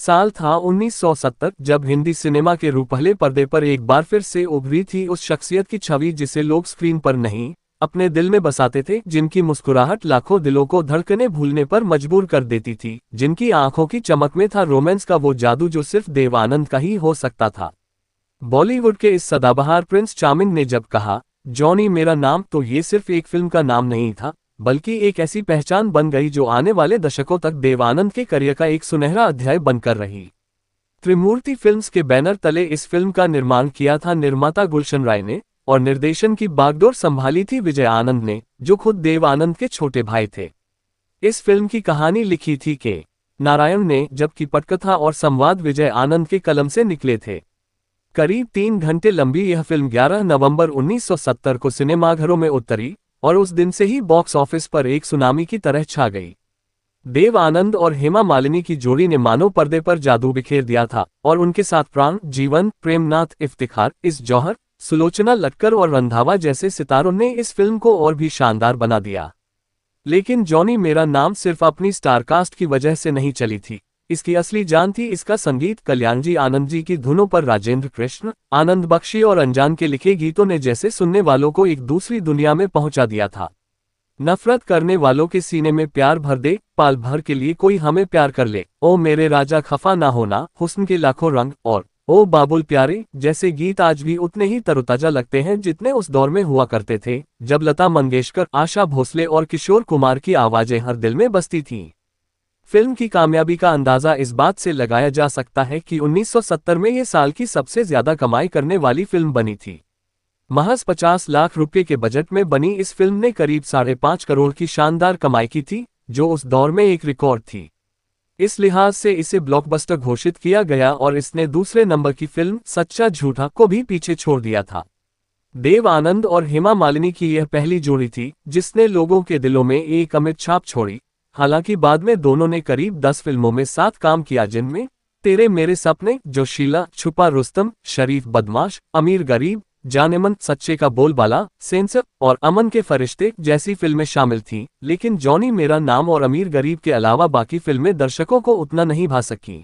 साल था 1970 जब हिंदी सिनेमा के रूपहले पर्दे पर एक बार फिर से उभरी थी उस शख्सियत की छवि जिसे लोग स्क्रीन पर नहीं अपने दिल में बसाते थे, जिनकी मुस्कुराहट लाखों दिलों को धड़कने भूलने पर मजबूर कर देती थी, जिनकी आंखों की चमक में था रोमांस का वो जादू जो सिर्फ देव आनंद का ही हो सकता था। बॉलीवुड के इस सदाबहार प्रिंस चार्मिंग ने जब कहा जॉनी मेरा नाम, तो ये सिर्फ एक फिल्म का नाम नहीं था, बल्कि एक ऐसी पहचान बन गई जो आने वाले दशकों तक देव आनंद के करियर का एक सुनहरा अध्याय बनकर रही। त्रिमूर्ति फिल्म्स के बैनर तले इस फिल्म का निर्माण किया था निर्माता गुलशन राय ने, और निर्देशन की बागडोर संभाली थी विजय आनंद ने, जो खुद देव आनंद के छोटे भाई थे। इस फिल्म की कहानी लिखी थी के नारायण ने, जबकि पटकथा और संवाद विजय आनंद के कलम से निकले थे। करीब 3 घंटे लंबी यह फिल्म 11 नवंबर 1970 को सिनेमाघरों में उतरी और उस दिन से ही बॉक्स ऑफिस पर एक सुनामी की तरह छा गई। देव आनंद और हेमा मालिनी की जोड़ी ने मानो पर्दे पर जादू बिखेर दिया था, और उनके साथ प्राण, जीवन, प्रेमनाथ, इफ्तिखार, इस जौहर, सुलोचना लटकर और रंधावा जैसे सितारों ने इस फिल्म को और भी शानदार बना दिया। लेकिन जॉनी मेरा नाम सिर्फ अपनी स्टारकास्ट की वजह से नहीं चली थी। इसकी असली जान थी इसका संगीत। कल्याणजी आनंद जी की धुनों पर राजेंद्र कृष्ण, आनंद बख्शी और अनजान के लिखे गीतों ने जैसे सुनने वालों को एक दूसरी दुनिया में पहुंचा दिया था। नफरत करने वालों के सीने में प्यार भर दे, पाल भर के लिए कोई हमें प्यार कर ले, ओ मेरे राजा खफा ना होना, हुस्न के लाखों रंग और ओ बाबुल प्यारे जैसे गीत आज भी उतने ही तरोताजा लगते हैं जितने उस दौर में हुआ करते थे, जब लता मंगेशकर, आशा भोसले और किशोर कुमार की आवाजें हर दिल में बसती थीं। फिल्म की कामयाबी का अंदाजा इस बात से लगाया जा सकता है कि 1970 में ये साल की सबसे ज्यादा कमाई करने वाली फिल्म बनी थी। महज 50 लाख रुपए के बजट में बनी इस फिल्म ने करीब 5.5 करोड़ की शानदार कमाई की थी, जो उस दौर में एक रिकॉर्ड थी। इस लिहाज से इसे ब्लॉकबस्टर घोषित किया गया और इसने दूसरे नंबर की फिल्म सच्चा झूठा को भी पीछे छोड़ दिया था। देव आनंद और हेमा मालिनी की यह पहली जोड़ी थी जिसने लोगों के दिलों में एक अमिट छाप छोड़ी। हालांकि बाद में दोनों ने करीब 10 फिल्मों में साथ काम किया, जिनमें तेरे मेरे सपने, जोशीला, छुपा रुस्तम, शरीफ बदमाश, अमीर गरीब, जानेमन, सच्चे का बोलबाला, सेंसर और अमन के फरिश्ते जैसी फिल्में शामिल थीं। लेकिन जॉनी मेरा नाम और अमीर गरीब के अलावा बाकी फिल्में दर्शकों को उतना नहीं भा सकीं।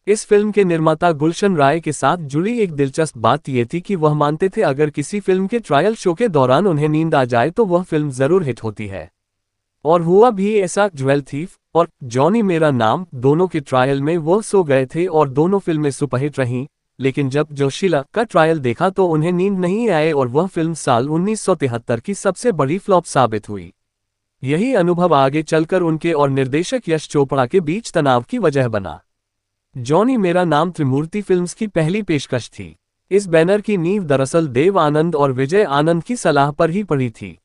इस फिल्म के निर्माता गुलशन राय के साथ जुड़ी एक दिलचस्प बात यह थी कि वह मानते थे अगर किसी फिल्म के ट्रायल शो के दौरान उन्हें नींद आ जाए तो वह फिल्म जरूर हिट होती है, और हुआ भी ऐसा। ज्वेल थीफ और जॉनी मेरा नाम दोनों के ट्रायल में वो सो गए थे और दोनों फिल्में सुपरहिट रहीं। लेकिन जब जोशीला का ट्रायल देखा तो उन्हें नींद नहीं आए और वह फिल्म साल 1973 की सबसे बड़ी फ्लॉप साबित हुई। यही अनुभव आगे चलकर उनके और निर्देशक यश चोपड़ा के बीच तनाव की वजह बना। जॉनी मेरा नाम त्रिमूर्ति फिल्म्स की पहली पेशकश थी। इस बैनर की नींव दरअसल देव आनंद और विजय आनंद की सलाह पर ही पड़ी थी।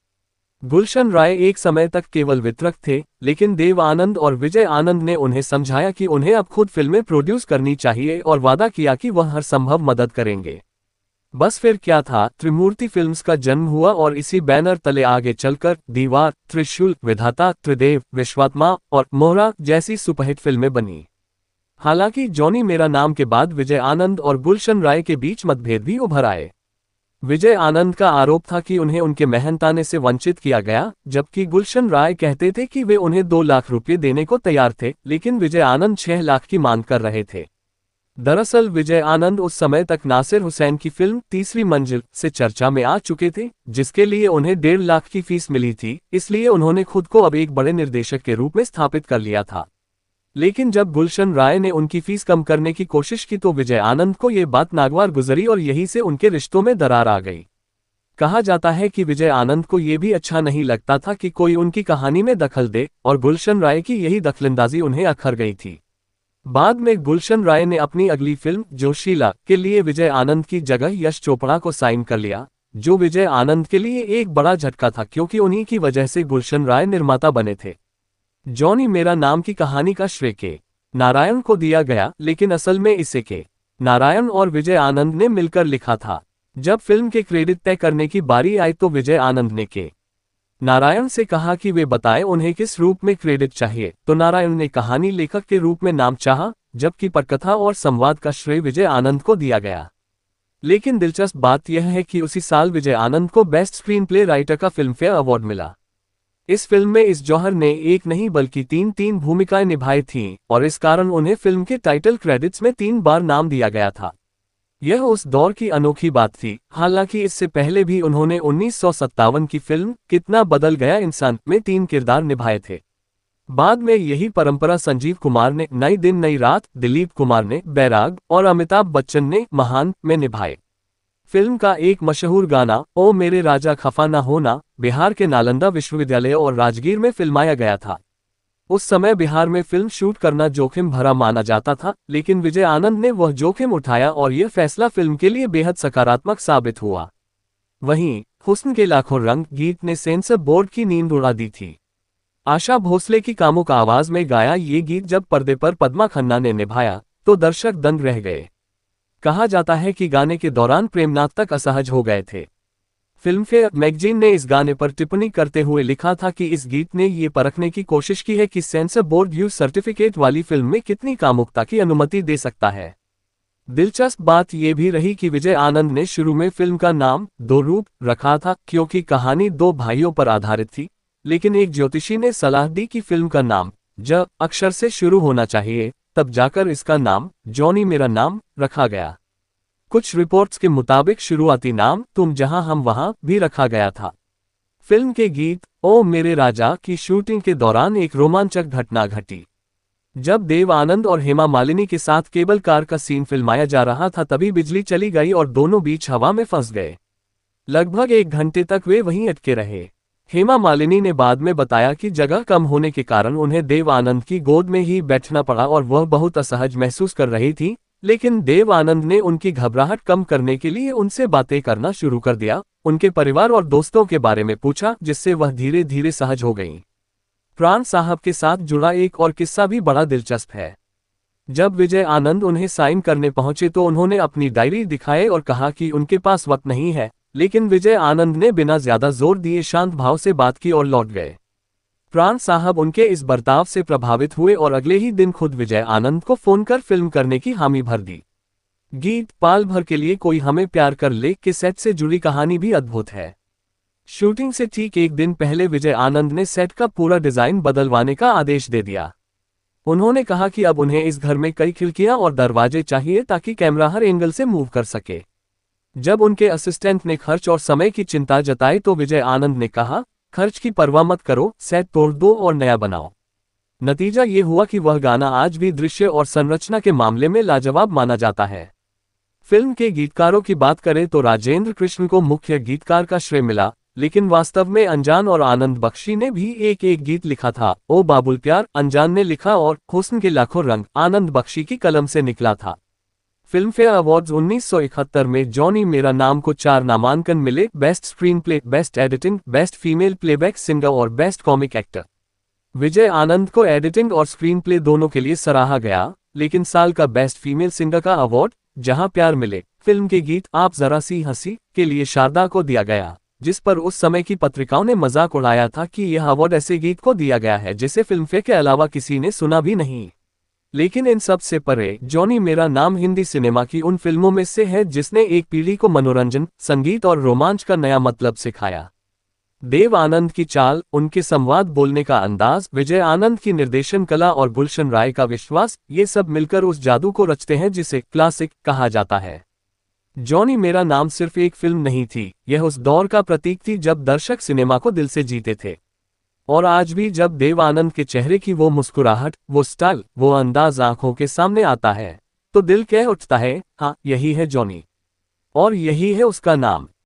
गुलशन राय एक समय तक केवल वितरक थे, लेकिन देव आनंद और विजय आनंद ने उन्हें समझाया कि उन्हें अब खुद फिल्में प्रोड्यूस करनी चाहिए और वादा किया कि वह हर संभव मदद करेंगे। बस फिर क्या था, त्रिमूर्ति फिल्म्स का जन्म हुआ और इसी बैनर तले आगे चलकर दीवार, त्रिशूल, विधाता, त्रिदेव, विश्वात्मा और मोहरा जैसी सुपरहिट फिल्में बनी। हालांकि जॉनी मेरा नाम के बाद विजय आनंद और गुलशन राय के बीच मतभेद भी उभर आए। विजय आनंद का आरोप था कि उन्हें उनके मेहनताने से वंचित किया गया, जबकि गुलशन राय कहते थे कि वे उन्हें 2 लाख रुपये देने को तैयार थे, लेकिन विजय आनंद 6 लाख की मांग कर रहे थे। दरअसल विजय आनंद उस समय तक नासिर हुसैन की फिल्म तीसरी मंजिल से चर्चा में आ चुके थे, जिसके लिए उन्हें 1.5 लाख की फीस मिली थी, इसलिए उन्होंने खुद को अब एक बड़े निर्देशक के रूप में स्थापित कर लिया था। लेकिन जब गुलशन राय ने उनकी फीस कम करने की कोशिश की तो विजय आनंद को ये बात नागवार गुजरी और यहीं से उनके रिश्तों में दरार आ गई। कहा जाता है कि विजय आनंद को ये भी अच्छा नहीं लगता था कि कोई उनकी कहानी में दखल दे, और गुलशन राय की यही दखलंदाजी उन्हें अखर गई थी। बाद में गुलशन राय ने अपनी अगली फिल्म जोशीला के लिए विजय आनंद की जगह यश चोपड़ा को साइन कर लिया, जो विजय आनंद के लिए एक बड़ा झटका था क्योंकि उन्हीं की वजह से गुलशन राय निर्माता बने थे। जॉनी मेरा नाम की कहानी का श्रेय के नारायण को दिया गया, लेकिन असल में इसे के नारायण और विजय आनंद ने मिलकर लिखा था। जब फिल्म के क्रेडिट तय करने की बारी आई तो विजय आनंद ने के नारायण से कहा कि वे बताएं उन्हें किस रूप में क्रेडिट चाहिए, तो नारायण ने कहानी लेखक के रूप में नाम चाहा, जबकि पटकथा और संवाद का श्रेय विजय आनंद को दिया गया। लेकिन दिलचस्प बात यह है कि उसी साल विजय आनंद को बेस्ट स्क्रीन प्ले राइटर का फिल्म फेयर अवार्ड मिला। इस फिल्म में इस जौहर ने एक नहीं बल्कि तीन भूमिकाएं निभाई थीं और इस कारण उन्हें फिल्म के टाइटल क्रेडिट्स में 3 बार नाम दिया गया था। यह उस दौर की अनोखी बात थी। हालांकि इससे पहले भी उन्होंने 1957 की फिल्म कितना बदल गया इंसान में 3 किरदार निभाए थे। बाद में यही परंपरा संजीव कुमार ने नई दिन नई रात, दिलीप कुमार ने बैराग और अमिताभ बच्चन ने महान में निभाए। फिल्म का एक मशहूर गाना ओ मेरे राजा खफा ना होना बिहार के नालंदा विश्वविद्यालय और राजगीर में फिल्माया गया था। उस समय बिहार में फिल्म शूट करना जोखिम भरा माना जाता था, लेकिन विजय आनंद ने वह जोखिम उठाया और यह फैसला फिल्म के लिए बेहद सकारात्मक साबित हुआ। वहीं हुस्न के लाखों रंग गीत ने सेंसर बोर्ड की नींद उड़ा दी थी। आशा भोसले की कामुक आवाज में गाया ये गीत जब पर्दे पर पद्मा खन्ना ने निभाया तो दर्शक दंग रह गए। कहा जाता है कि गाने के दौरान प्रेमनाथ तक असहज हो गए थे। फिल्मफेयर मैगजीन ने इस गाने पर टिप्पणी करते हुए लिखा था कि इस गीत ने ये परखने की कोशिश की है कि सेंसर बोर्ड यूज सर्टिफिकेट वाली फिल्म में कितनी कामुकता की अनुमति दे सकता है। दिलचस्प बात यह भी रही कि विजय आनंद ने शुरू में फिल्म का नाम दो रूप रखा था क्योंकि कहानी 2 भाइयों पर आधारित थी, लेकिन एक ज्योतिषी ने सलाह दी कि फिल्म का नाम ज अक्षर से शुरू होना चाहिए, तब जाकर इसका नाम जॉनी मेरा नाम रखा गया। कुछ रिपोर्ट्स के मुताबिक शुरुआती नाम तुम जहां हम वहां भी रखा गया था। फिल्म के गीत ओ मेरे राजा की शूटिंग के दौरान एक रोमांचक घटना घटी। जब देव आनंद और हेमा मालिनी के साथ केबल कार का सीन फिल्माया जा रहा था तभी बिजली चली गई और दोनों बीच हवा में फंस गए। लगभग 1 घंटे तक वे वहीं अटके रहे। हेमा मालिनी ने बाद में बताया कि जगह कम होने के कारण उन्हें देव आनंद की गोद में ही बैठना पड़ा और वह बहुत असहज महसूस कर रही थी, लेकिन देव आनंद ने उनकी घबराहट कम करने के लिए उनसे बातें करना शुरू कर दिया, उनके परिवार और दोस्तों के बारे में पूछा, जिससे वह धीरे धीरे सहज हो गईं। प्राण साहब के साथ जुड़ा एक और किस्सा भी बड़ा दिलचस्प है। जब विजय आनंद उन्हें साइन करने पहुंचे तो उन्होंने अपनी डायरी दिखाए और कहा कि उनके पास वक्त नहीं है, लेकिन विजय आनंद ने बिना ज्यादा जोर दिए शांत भाव से बात की और लौट गए। प्राण साहब उनके इस बर्ताव से प्रभावित हुए और अगले ही दिन खुद विजय आनंद को फोन कर फिल्म करने की हामी भर दी। गीत पाल भर के लिए कोई हमें प्यार कर ले के सेट से जुड़ी कहानी भी अद्भुत है। शूटिंग से ठीक 1 दिन पहले विजय आनंद ने सेट का पूरा डिजाइन बदलवाने का आदेश दे दिया। उन्होंने कहा कि अब उन्हें इस घर में कई खिड़कियां और दरवाजे चाहिए ताकि कैमरा हर एंगल से मूव कर सके। जब उनके असिस्टेंट ने खर्च और समय की चिंता जताई तो विजय आनंद ने कहा, खर्च की परवाह मत करो, सेट तोड़ दो और नया बनाओ। नतीजा ये हुआ कि वह गाना आज भी दृश्य और संरचना के मामले में लाजवाब माना जाता है। फिल्म के गीतकारों की बात करें तो राजेंद्र कृष्ण को मुख्य गीतकार का श्रेय मिला, लेकिन वास्तव में अनजान और आनंद बख्शी ने भी एक गीत लिखा था। ओ बाबुल प्यार अनजान ने लिखा और हुस्न के लाखों रंग आनंद बख्शी की कलम से निकला था। फिल्मफेयर अवार्ड्स 1971 में जॉनी मेरा नाम को 4 नामांकन मिले, best screen play, best editing, best female playback singer और best comic actor. Vijay Anand को एडिटिंग और स्क्रीन प्ले दोनों के लिए सराहा गया, लेकिन साल का बेस्ट फीमेल सिंगर का अवार्ड जहां प्यार मिले फिल्म के गीत आप जरा सी हंसी के लिए शारदा को दिया गया, जिस पर उस समय की पत्रिकाओं ने मजाक उड़ाया था कि यह अवार्ड ऐसे गीत को दिया गया है जिसे फिल्मफेयर के अलावा किसी ने सुना भी नहीं। लेकिन इन सब से परे जॉनी मेरा नाम हिंदी सिनेमा की उन फिल्मों में से है जिसने एक पीढ़ी को मनोरंजन, संगीत और रोमांच का नया मतलब सिखाया। देव आनंद की चाल, उनके संवाद बोलने का अंदाज, विजय आनंद की निर्देशन कला और गुलशन राय का विश्वास, ये सब मिलकर उस जादू को रचते हैं जिसे क्लासिक कहा जाता है। जॉनी मेरा नाम सिर्फ एक फिल्म नहीं थी, यह उस दौर का प्रतीक थी जब दर्शक सिनेमा को दिल से जीते थे। और आज भी जब देव आनंद के चेहरे की वो मुस्कुराहट, वो स्टाइल, वो अंदाज आंखों के सामने आता है तो दिल कह उठता है, हाँ यही है जॉनी और यही है उसका नाम।